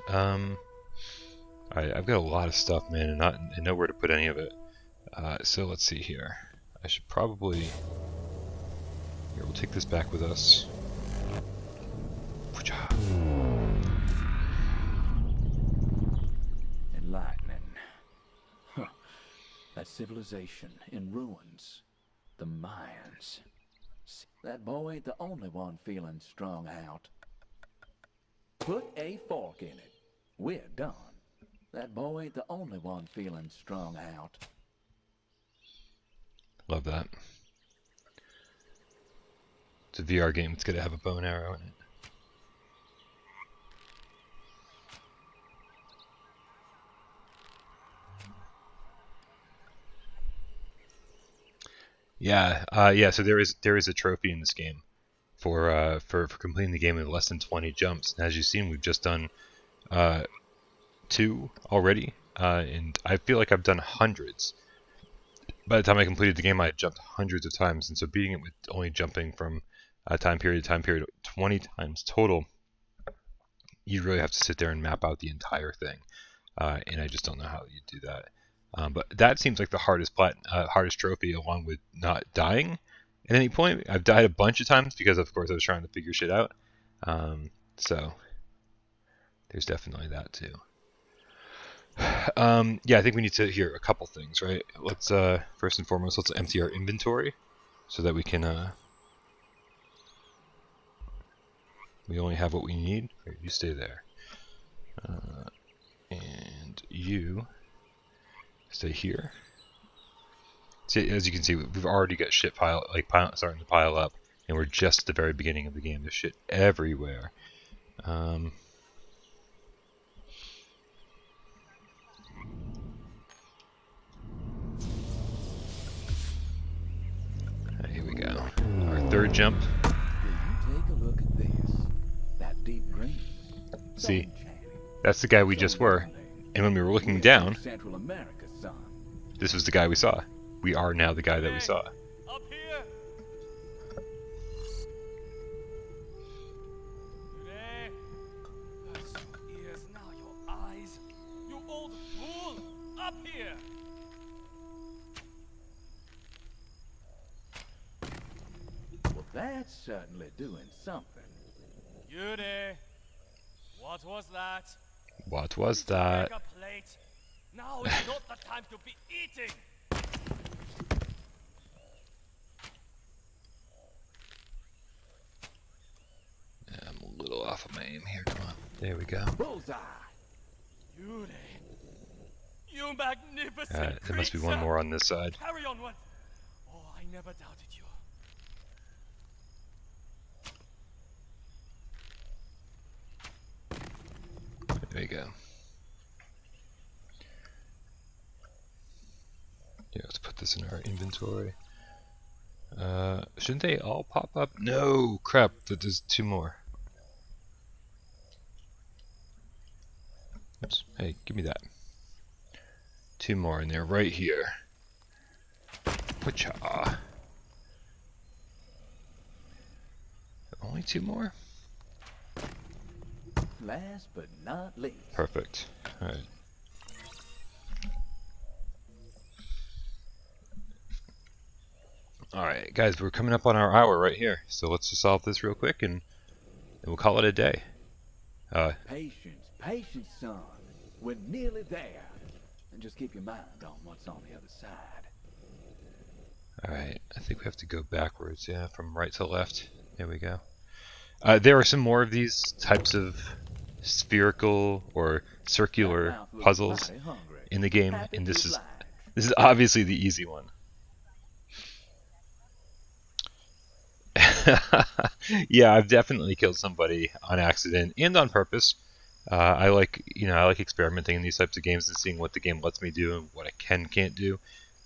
I've got a lot of stuff, man, and nowhere to put any of it. So let's see here. I should probably... Here, we'll take this back with us. Enlightening. Huh. That civilization in ruins. The Mayans. That boy ain't the only one feeling strung out. Put a fork in it. We're done. That boy ain't the only one feeling strung out. Love that. It's a VR game. It's gonna have a bow and arrow in it. Yeah, yeah. So there is a trophy in this game for completing the game in less than 20 jumps. And as you've seen, we've just done 2 already, and I feel like I've done hundreds. By the time I completed the game, I had jumped hundreds of times, and so beating it with only jumping from time period to time period 20 times total, you really have to sit there and map out the entire thing, and I just don't know how you do that. But that seems like the hardest trophy, along with not dying at any point. I've died a bunch of times because, of course, I was trying to figure shit out. So there's definitely that too. Yeah, I think we need to hear a couple things, right? Let's first and foremost, let's empty our inventory so that we can. We only have what we need. Here, you stay there, and you stay here. See, as you can see, we've already got shit starting to pile up, and we're just at the very beginning of the game. There's shit everywhere. Here we go. Our third jump. Take a look at this. That deep green. See, that's the guy we just were. And when we were looking down, Central America, son. this was the guy we saw. We are now the guy that we saw. Up here! Today, that's your ears, now your eyes. You old fool! Up here! Well, that's certainly doing something. You there? What was that? What was that? Take a plate. Now is not the time to be eating. Yeah, I'm a little off of my aim here. Come on. There we go. Bullseye. You there? You magnificent Alright, there must be one creature. more on this side. Carry on one. Oh, I never doubted you. There you go. Yeah, let's put this in our inventory. Shouldn't they all pop up? No! Crap, there's 2 more. Oops. Hey, give me that. 2 more, and they're right here. Whatcha? Only 2 more? Last but not least. Perfect. Alright. Alright, guys, we're coming up on our hour right here. So let's just solve this real quick and we'll call it a day. Patience, patience, son. We're nearly there. And just keep your mind on what's on the other side. Alright, I think we have to go backwards, yeah, from right to left. There we go. There are some more of these types of spherical or circular puzzles in the game, and this is obviously the easy one. Yeah, I've definitely killed somebody on accident and on purpose. I like experimenting in these types of games and seeing what the game lets me do and what I can't do.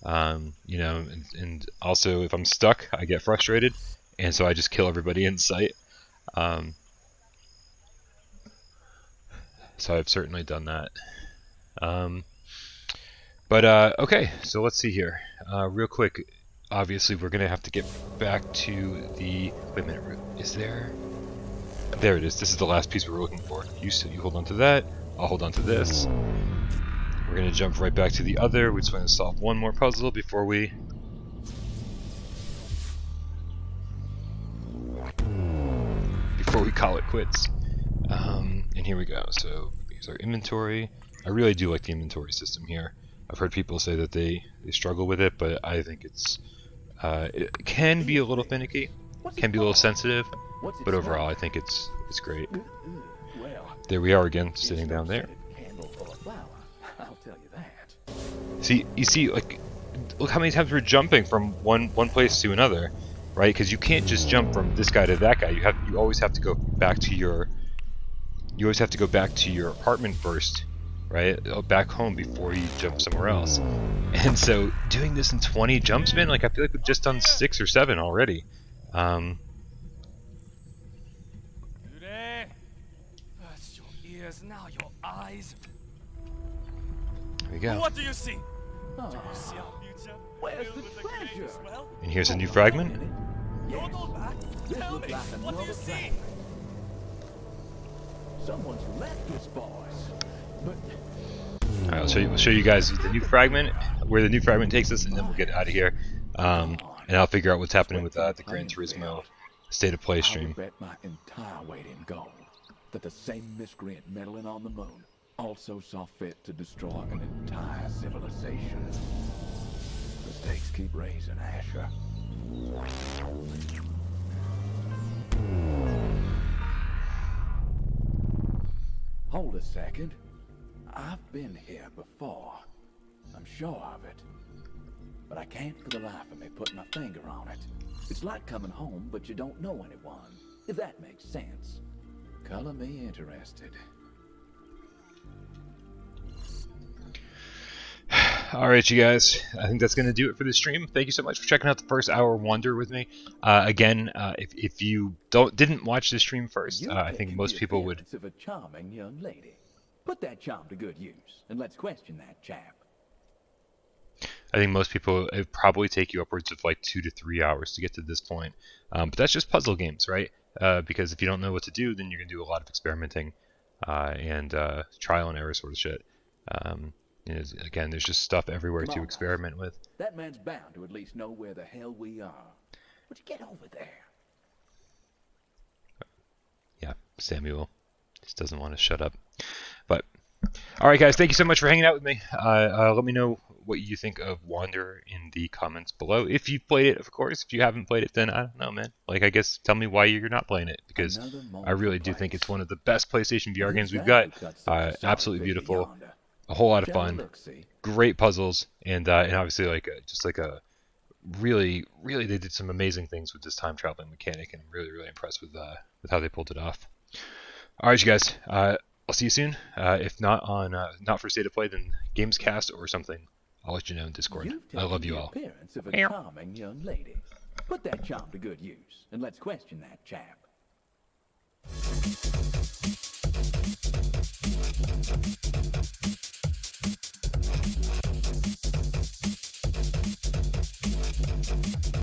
And also if I'm stuck, I get frustrated, and so I just kill everybody in sight. So I've certainly done that. Okay, so let's see here. Real quick, obviously we're going to have to get back to the... Wait a minute, is there... There it is. This is the last piece we were looking for. You hold on to that. I'll hold on to this. We're going to jump right back to the other. We just want to solve one more puzzle before we... call it quits. And here we go. So here's our inventory. I really do like the inventory system here. I've heard people say that they struggle with it, but I think it can be a little finicky, can be a little sensitive, but overall I think it's great. There we are again, sitting down there. See, you see, like, look how many times we're jumping from one place to another, right? Because you can't just jump from this guy to that guy. You always have to go back to your apartment first right? Back home before you jump somewhere else. And so doing this in 20 jumps, man, like I feel like we've just done 6 or 7 already. First your ears, now your eyes. There we go. What do you see? Do you see our future? Where's Filled the with great treasure? as well? And here's a new fragment. You're going back. Tell me, what do you see? Someone's left this boys. But Alright, we'll show you guys the new fragment, where the new fragment takes us, and then we'll get out of here. And I'll figure out what's happening with the Gran Turismo State of Play I stream. would bet my entire weight in gold that the same miscreant meddling on the moon also saw fit to destroy an entire civilization. The stakes keep raising, Asher. Hold a second. I've been here before. I'm sure of it. But I can't for the life of me put my finger on it. It's like coming home, but you don't know anyone, if that makes sense. Color me interested. Alright, you guys, I think that's going to do it for the stream. Thank you so much for checking out the first hour Wander with me. Again, if you didn't watch the stream first, I think most people would... Of a charming young lady. Put that charm to good use, and let's question that chap. I think most people, it would probably take you upwards of like 2 to 3 hours to get to this point. But that's just puzzle games, right? Because if you don't know what to do, then you're going to do a lot of experimenting and trial and error sort of shit. Again, there's just stuff everywhere to experiment with. That man's bound to at least know where the hell we are. Would you get over there? Yeah, Samuel just doesn't want to shut up. But, alright guys, thank you so much for hanging out with me. Let me know what you think of Wander in the comments below. If you've played it, of course. If you haven't played it, then I don't know, man. Like, I guess tell me why you're not playing it, because I really do think it's one of the best PlayStation VR games we've got. Absolutely beautiful. A whole lot of fun, great puzzles, and obviously just like a really they did some amazing things with this time traveling mechanic, and I'm really impressed with how they pulled it off. All right, you guys, I'll see you soon. If not on not for State of Play, then Gamescast or something. I'll let you know in Discord. I love you all. Appearance of a charming young lady. Put that charm to good use, and let's question that chap.